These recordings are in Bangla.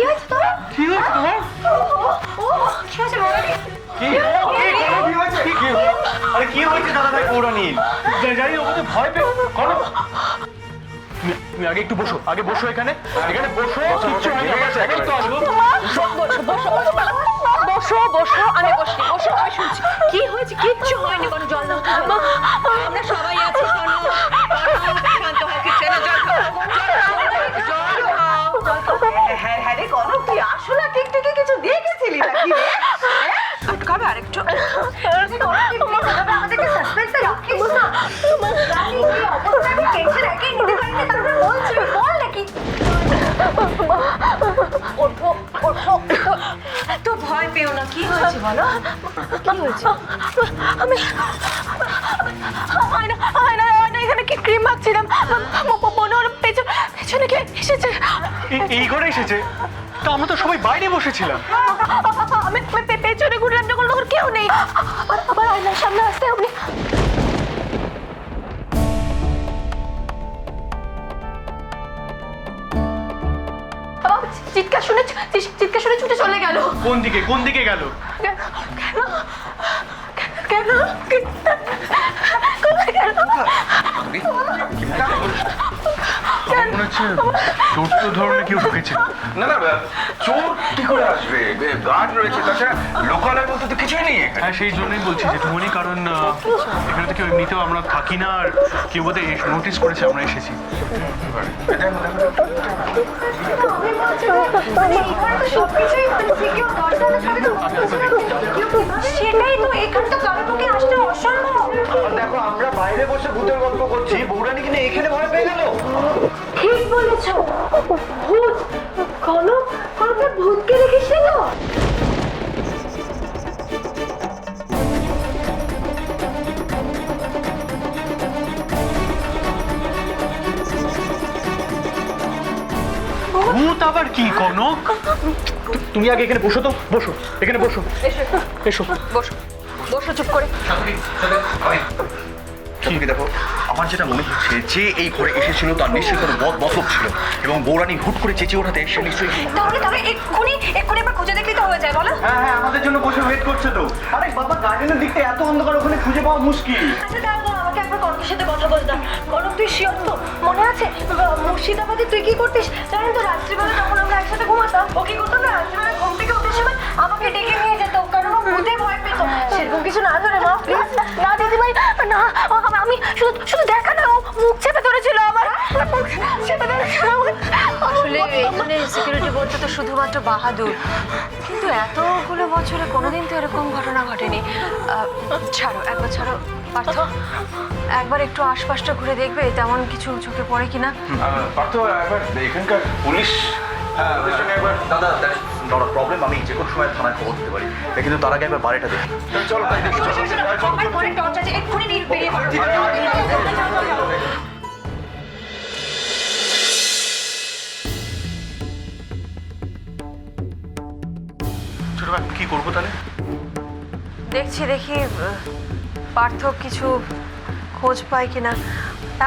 হয়েছে তোমার? কি হয়েছে তোমার? কি হয়েছে বৌরানী? আরে কি হয়েছে দাদা ভাই পৌরাণী? জানি ওকে ভয় পেয়ে করো। তুমি আগে একটু বসো, আগে বসো এখানে বসো। কিচ্ছু হয়নি, আমরা সেকেন্ড তো আসবো। বসো বসো, আমি বসি, বসো, আমি শুনছি। কি হয়েছে? কিচ্ছু হয়নি, কোনো জল দাও। আমরা সবাই আছি, শান্ত হও, কিচ্ছু না, জল খাও, জল খাও। হ্যাঁ হ্যাঁ রে কনক, তুই আসলে টিকটিকি কিছু দেখেছিলি নাকি রে? একটু খাবে আরেকটু? আমাদেরকে সাসপেন্সে রাখিস না। জানি কি অবস্থা, আমি টেনশন একেই নিতে পারি না, তারপরে বলছি বল নাকি। ওঠো ওঠো, তো ভয় পেও না। কি হয়েছে বলো, কি হয়েছে? আমি এখানে কি ক্রিম মাখছিলাম, মনে হলো পেছনে কে এসেছে। এই ঘরে এসেছে? তো আমরা তো সবাই বাইরে বসেছিলাম। আমি পেছনে ঘুরলাম যখন, তখন কেউ নেই। আবার আয়নার সামনে আসতে আপনি চিৎকার শুনে ছুটে চলে গেল। কোন দিকে গেল? কেন মনে হচ্ছে চোর ধরনের কেউ ঢুকেছে। না না চোর কি করে আসবে, গার্ড রয়েছে, তাছাড়া লোকালয় বলতে তো কিছুই নেই এখানে। হ্যাঁ সেই জন্যই বলছি যে তুমি, কারণ এখানে তো কেউ এমনিতেও আমরা থাকি না, আর কেউ বোধহয় নোটিস করেছে আমরা এসেছি। সেটাই তো, এখানটা কারোর পক্ষে আসতে অসম্ভব। দেখো আমরা বাইরে বসে ভূতের গল্প করছি, বৌরানী কিনা এখানে ভয় পেয়ে গেল। ঠিক বলেছ, ভূত। কনকের ভূতকে দেখিস না তো? ভূত আবার কি কনক? তুমি আগে এখানে বসো তো, বসো এখানে বসো। এসো বসো চুপ করে। ঠিক দেখো, আমার যেটা মনে হচ্ছে যে এই ঘরে এসেছিল তার নিশ্চয়ই কোনো বদবক ছিল, এবং বৌরানী হুট করে চেঁচিয়ে ওঠাতে সে নিশ্চয়ই। তাহলে এক্ষুনি একবার খুঁজে দেখলেই তো হয়ে যায়, বলো? হ্যাঁ আমাদের জন্য বসে ওয়েট করছে তো। আরে বাবা, গার্ডেনের দিকটা এত অন্ধকার, ওখানে খুঁজে পাওয়া মুশকিল। আচ্ছা দাও, আমাকে একবার কনকের সাথে কথা বলতে দাও। কনক, তুই শিওর তো? মনে আছে মুর্শিদাবাদে তুই কি করতিস জানেন তো? রাত্রিবেলা যখন আমরা একসাথে ঘুমাতাম, ও কি করতো না, রাত্রিবেলা ঘুম থেকে ওঠার সময় আমাকে ডেকে নিয়ে যেত, কারণ ও ভূতে ভয় পেত। সেরকম কিছু না ধরে মা, প্লিজ। না দিদিভাই না, আমি শুধু দেখা না, ও মুখ চেপে ধরেছিল আমার। আসলে এখানে সিকিউরিটি বলতে তো শুধুমাত্র বাহাদুর, কিন্তু এতগুলো বছরে কোনোদিন তো এরকম ঘটনা ঘটেনি। ছাড়ো, একবার ছাড়ো পার্থ, একবার একটু আশপাশটা ঘুরে দেখবে তেমন কিছু চোখে পড়ে কিনা। পার্থ একবার এখানকার পুলিশ, হ্যাঁ ওদের সঙ্গে একবার। দাদা নট আ প্রবলেম, আমি যে কোনো সময় থানায় খবর দিতে পারি, কিন্তু তার আগে একবার বাড়িটা দেখি। চলো তাই দেখি। আমার ফোনে টর্চ আছে, এক্ষুনি বেরিয়ে পড়ো। ছোট ভাই কি করবো তাহলে? দেখি পার্থ কিছু খোঁজ পায় কিনা।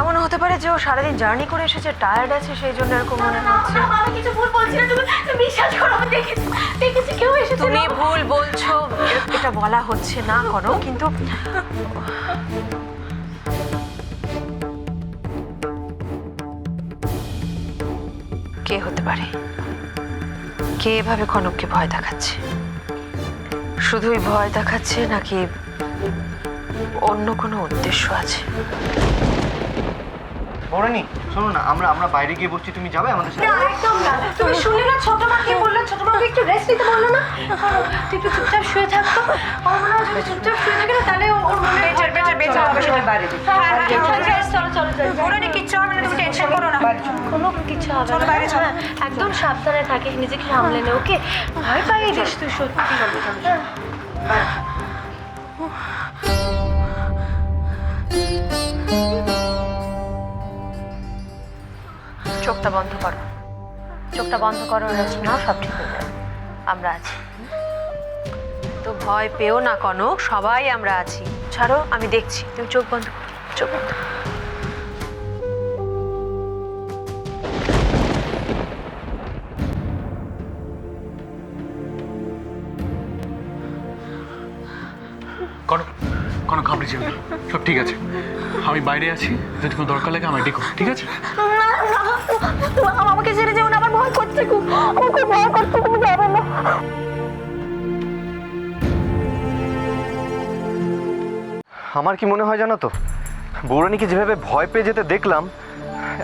এমন হতে পারে যে ও সারাদিন জার্নি করে এসেছে, টায়ার্ড আছে, সেই জন্য এরকম মনে হচ্ছে। আমি কিছু ভুল বলছি না, তুমি বিশ্বাস করো, আমি দেখেছি কেউ এসেছে। তুমি ভুল বলছো, এটা বলা হচ্ছে না করো, কিন্তু কে হতে পারে? কে এভাবে কনককে ভয় দেখাচ্ছে? শুধুই ভয় দেখাচ্ছে নাকি অন্য কোনো উদ্দেশ্য আছে? বৌরানী শোনো না, আমরা বাইরে গিয়ে বসছি, তুমি যাবে আমাদের সাথে? না একদম না, তুমি শুনলে না ছোট মাকে বললো, ছোট মাকে একটু রেস্ট নিতে বললো না? তুই একটু চুপচাপ শুয়ে থাকতো, আমার মনে হয় যদি চুপচাপ শুয়ে থাকে না তাহলে ওর মনে বেটার হবে। সবাই বাইরে চলো বৌরানী, কিচ্ছু হবে না, তুমি টেনশন করো না, কোনো কিছু হবে না। বাইরে চলো, একদম সাবধানে থাকিস, নিজেকে সামলে নে, ওকে? ভয় পাইয়ে দিস তুই, সত্যি। চোখটা বন্ধ করো, চোখটা বন্ধ করো, রেস্ট নাও, সব ঠিক হয়ে যাবে, আমরা আছি। তো ভয় পেও না কনক, সবাই আমরা আছি। ছাড়ো, আমি দেখছি, তুমি চোখ বন্ধ করো, চোখ বন্ধ করো। কনক কনক ঘাবড়ে যাবে না। সব ঠিক আছে, আমি বাইরে আছি, যদি কোনো দরকার লাগে আমায় ডেকো, ঠিক আছে? আমাকে ছেড়ে যেও না, আমার ভয় করছে খুব, আমার খুব ভয় করছে, তুমি যাবে না। আমার কি মনে হয় জানো তো, বৌরানীকে যেভাবে ভয় পেয়ে যেতে দেখলাম,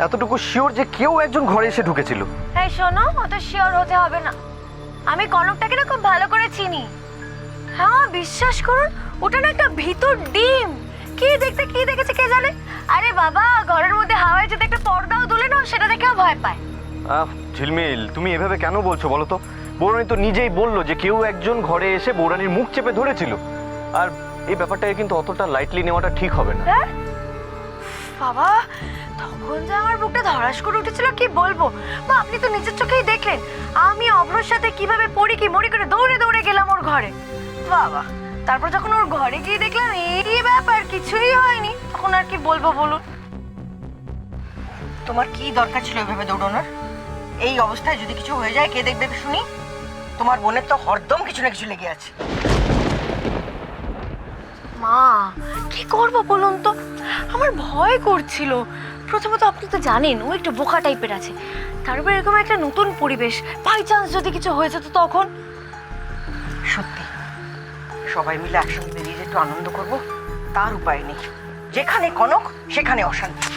এতটুকু শিওর যে কেউ একজন ঘরে এসে ঢুকেছিল। এই শোনো, অত শিওর হতে হবে না। আমি কনকটাকে না খুব ভালো করে চিনি। হ্যাঁ বিশ্বাস করুন, ওটা না একটা ভিতর ডিম। কি দেখতে কি দেখেছে কে জানে। আরে বাবা, ঘরের মধ্যে হাওয়ায় যদি একটা পর্দাও দুলে না, সেটা দেখেও ভয় পায়। ঝিলমিল, তুমি এভাবে কেন বলছো বলো তো? বৌরানী তো নিজেই বললো যে কেউ একজন ঘরে এসে বৌরানীর মুখ চেপে ধরেছিল। আর এই ব্যাপারটাকে কিন্তু অতটা লাইটলি নেওয়াটা ঠিক হবে না। হ্যাঁ বাবা, তখন যে আমার বুকটা ধড়াস করে উঠেছিল কি বলবো। মা আপনি তো নিজের চোখেই দেখলেন আমি অভ্রর সাথে কিভাবে পড়ি কি মরি করে দৌড়ে দৌড়ে গেলাম ওর ঘরে। বাবা, তারপর যখন ওর ঘরে গিয়ে দেখলাম এই ব্যাপার, কিছুই হয়নি, তখন আর কি বলবো বলুন। তোমার কি দরকার ছিল এভাবে দৌড়ানোর? এই অবস্থায় যদি কিছু হয়ে যায় কে দেখবে শুনি? তোমার বোনের তো হরদম কিছু না কিছু লেগে আছে। মা কি করবো বলুন তো, আমার ভয় করছিল। প্রথমত আপনি তো জানেন ও একটু বোকা টাইপের আছে, তারপর এরকম একটা নতুন পরিবেশ, বাই চান্স যদি কিছু হয়ে যেত তখন। সত্যি সবাই মিলে একসঙ্গে বেরিয়ে যে একটু আনন্দ করব, তার উপায় নেই। যেখানে কনক সেখানে অশান্তি।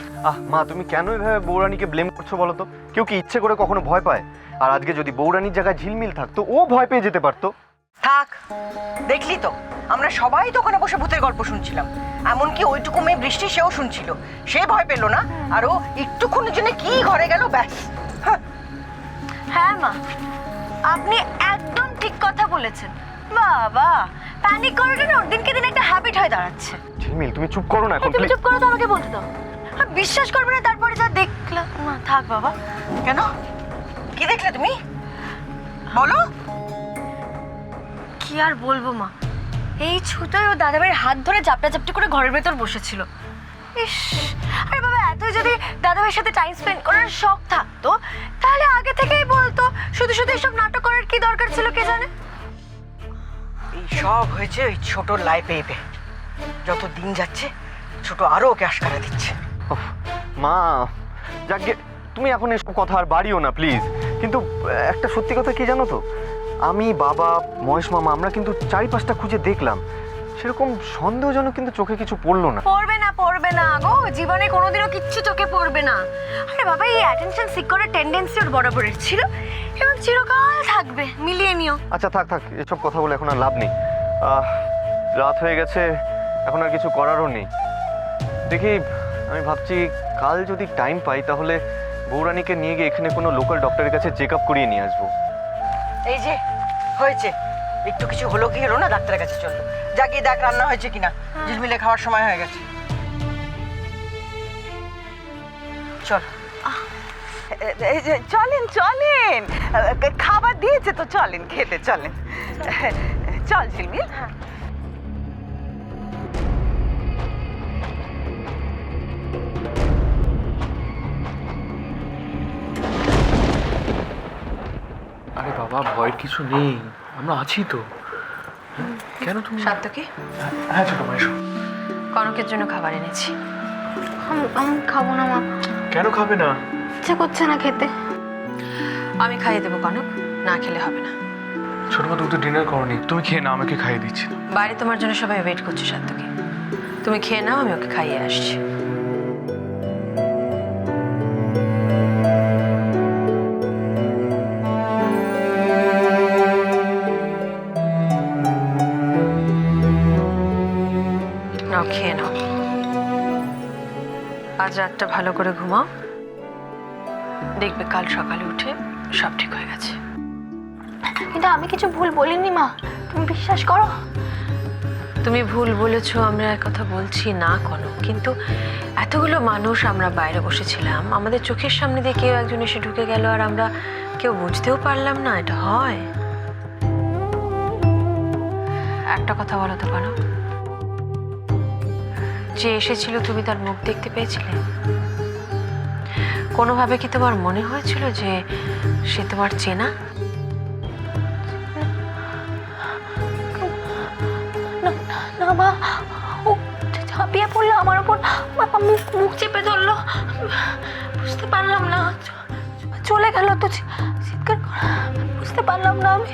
মা, তুমি কেন এভাবে বৌরানীকে ব্লেম করছো বলো তো? কেউ কি ইচ্ছে করে কখনো ভয় পায়? আর আজকে যদি বৌরানীর জায়গায় ঝিলমিল থাকতো, ও ভয় পেয়ে যেতে পারতো। থাক, দেখলি তো আমরা সবাই তো ওখানে বসে ভূতের গল্প শুনছিলাম। এমনকি ওইটুকু মেয়ে বৃষ্টি, সেও শুনছিল, সে ভয় পেল না। আর ও একটুক্ষণের জন্য কি ঘরে গেল, ব্যাস। হ্যাঁ মা, আপনি একদম ঠিক কথা বলেছেন। বাবা, প্যানিক করাটা না দিনকে দিন একটা হ্যাবিট হয়ে দাঁড়াচ্ছে। ঝিলমিল, তুমি চুপ করো না এখন, তুমি প্লিজ। চুপ করো তো, আমাকে বলতে দাও। আর বিশ্বাস করবে না, তারপরে যা দেখলাম না। থাক বাবা। কেন, কি দেখলে তুমি বলো? কি আর বলবো মা, এই ছুতোয় ও দাদাভাইয়ের হাত ধরে চাপটাচাপটি করে ঘরের ভেতর বসেছিল। ইস, আরে বাবা, এতই যদি দাদাভাইয়ের সাথে টাইম স্পেন্ড করার শখ থাকতো তাহলে আগে থেকেই বলতো। শুধু শুধু এসব নাটক করার কি দরকার ছিল কে জানে। এই সব হয়েছে ওই ছোট লাই পেয়ে। যত দিন যাচ্ছে ছোট আরো ওকে আশকারা দিচ্ছে। উফ, মা, যাকে তুমি এখন এসব কথা আর বাড়িও না প্লিজ। কিন্তু একটা সত্যি কথা কি জানো তো, আমি, বাবা, মহেশ মামা, আমরা কিন্তু চারিপাশটা খুঁজে দেখলাম, সেরকম সন্দেহজনক কিন্তু চোখে কিছু পড়লো না। পড়বে না গো, জীবনে কোনোদিনও কিচ্ছু চোখে পড়বে না। আরে বাবা, এই অ্যাটেনশন সিক করার টেন্ডেন্সি ওর বরাবরের ছিল এবং চিরকাল থাকবে, মিলিয়ে নিও। আচ্ছা থাক থাক, এসব কথা বলে এখন আর লাভ নেই। রাত হয়ে গেছে, এখন আর কিছু করারও নেই। দেখি, আমি ভাবছি কাল যদি টাইম পাই তাহলে বৌরানীকে নিয়ে গিয়ে এখানে কোনো লোকাল ডক্টরের কাছে চেক আপ করিয়ে নিয়ে আসবো। এই যে হয়েছে, একটু কিছু হলো কি হলো না, ডাক্তারের কাছে চললো। যা গিয়ে দেখ রান্না হয়েছে কিনা, ঝিলমিলে খাওয়ার সময় হয়ে গেছে। চল। এই যে চলেন চলেন, খাবার দিয়েছে তো, চলেন খেতে চলেন। চল ঝিলমিল। আরে বাবা, ভয়ের কিছু নেই, আমরা আছি তো। কেন তুমি? সাত্তকে, হ্যাঁ ছোট মাইশো, কনকের জন্য খাবার এনেছি। আমি খাবো না মা। কেন খাবে না? ইচ্ছে করছে না খেতে। আমি খাইয়ে দেবো কনক, না খেলে হবে না। ছোট মা, তুমি তো ডিনার করনি, তুমি খেয়ে না, আমাকে খাইয়ে দিচ্ছি। বাইরে তোমার জন্য সবাই ওয়েট করছে সাত্তকে, তুমি খেয়ে নাও, আমি ওকে খাইয়ে আসছি। নাও খেয়ে নাও, আজ রাতটা ভালো করে ঘুমাও, দেখবে কাল সকালে উঠে সব ঠিক হয়ে গেছে। কিন্তু আমি কিছু ভুল বলিনি মা, তুমি বিশ্বাস করো। তুমি ভুল বলেছো, আমরা এক কথা বলছি না কনক, কিন্তু এতগুলো মানুষ আমরা বাইরে বসেছিলাম, আমাদের চোখের সামনে দিয়ে কেউ একজন এসে ঢুকে গেল আর আমরা কেউ বুঝতেও পারলাম না, এটা হয়? একটা কথা বলো তো কনক, যে এসেছিল তুমি তার মুখ দেখতে পেয়েছিলে? কোনোভাবে কি তোমার মনে হয়েছিল যে সে তোমার চেনা? না মা ও ঝাঁপিয়ে পড়লো আমার ওপর, মুখ মুখ চেপে ধরলো, বুঝতে পারলাম না, চলে গেল তো চিৎকার বুঝতে পারলাম না আমি।